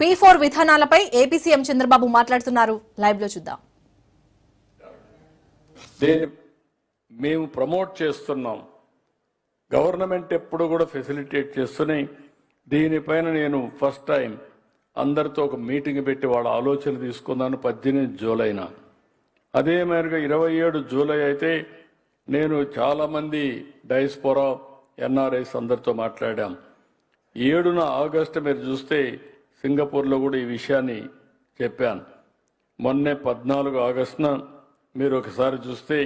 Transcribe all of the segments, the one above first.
P4 విధానాలపై AP CM Chandrababu మాట్లాడుతున్నారు. Live లో చూద్దాం. మేము ప్రమోట్ చేస్తున్నాం. గవర్నమెంట్ ఎప్పుడు కూడా ఫెసిలిటేట్ చేస్తున్నాయి. దీనిపైన నేను ఫస్ట్ టైం అందరితో ఒక మీటింగ్ పెట్టి వాళ్ళ ఆలోచన తీసుకున్నాను 18 జూలైన. అదే మేరకు 27 జూలై అయితే నేను చాలామంది డయాస్పోరా ఎన్ఆర్ఐస్ అందరితో మాట్లాడాం. 7న ఆగస్టు మీరు చూస్తే సింగపూర్లో కూడా ఈ విషయాన్ని చెప్పాను. మొన్నే 14 ఆగస్టున మీరు ఒకసారి చూస్తే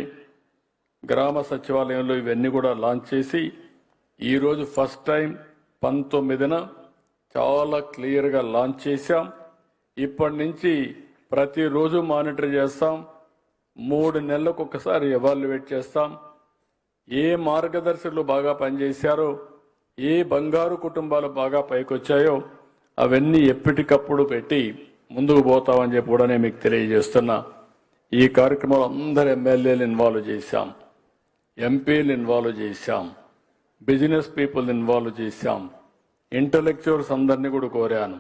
గ్రామ సచివాలయంలో ఇవన్నీ కూడా లాంచ్ చేసి ఈరోజు ఫస్ట్ టైం 19న చాలా క్లియర్గా లాంచ్ చేశాం. ఇప్పటి నుంచి ప్రతిరోజు మానిటర్ చేస్తాం. 3 నెలలకు ఒకసారి ఎవాల్యుయేట్ చేస్తాం. ఏ మార్గదర్శకులు బాగా పనిచేశారో, ఏ బంగారు కుటుంబాలు బాగా పైకొచ్చాయో అవన్నీ ఎప్పటికప్పుడు పెట్టి ముందుకు పోతామని చెప్పి కూడా నేను మీకు తెలియజేస్తున్నా. ఈ కార్యక్రమంలో అందరు ఎమ్మెల్యేలు ఇన్వాల్వ్ చేశాం, ఎంపీలు ఇన్వాల్వ్ చేశాం, బిజినెస్ పీపుల్ ఇన్వాల్వ్ చేశాం, ఇంటలెక్చువల్స్ అందరినీ కూడా కోరాను.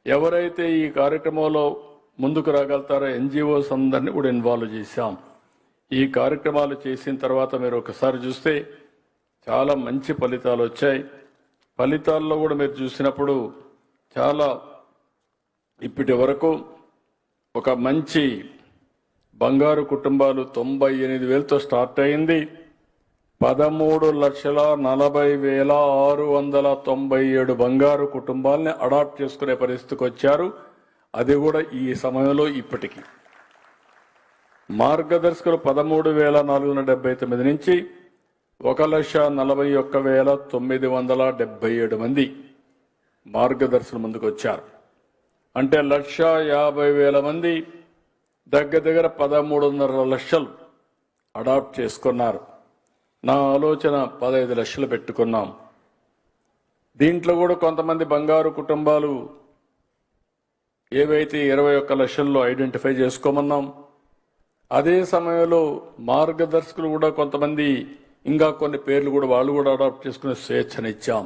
ఎవరైతే ఈ కార్యక్రమంలో ముందుకు రాగలుగుతారో ఎన్జిఓస్ అందరినీ కూడా ఇన్వాల్వ్ చేశాం. ఈ కార్యక్రమాలు చేసిన తర్వాత మీరు ఒకసారి చూస్తే చాలా మంచి ఫలితాలు వచ్చాయి. ఫలితాల్లో కూడా మీరు చూసినప్పుడు చాలా ఇప్పటి వరకు ఒక మంచి బంగారు కుటుంబాలు 98,000తో స్టార్ట్ అయింది. 13,40,697 బంగారు కుటుంబాలని అడాప్ట్ చేసుకునే పరిస్థితికి వచ్చారు. అది కూడా ఈ సమయంలో ఇప్పటికీ మార్గదర్శకులు 13,479 నుంచి 1,41,977 మంది మార్గదర్శకులు ముందుకు వచ్చారు. అంటే 1,50,000 మంది దగ్గర 13.5 లక్షలు అడాప్ట్ చేసుకున్నారు. నా ఆలోచన 15 లక్షలు పెట్టుకున్నాం. దీంట్లో కూడా కొంతమంది బంగారు కుటుంబాలు ఏవైతే 21 లక్షల్లో ఐడెంటిఫై చేసుకోమన్నాం. అదే సమయంలో మార్గదర్శకులు కూడా కొంతమంది ఇంకా కొన్ని పేర్లు కూడా వాళ్ళు కూడా అడాప్ట్ చేసుకునే స్వేచ్ఛనిచ్చాం.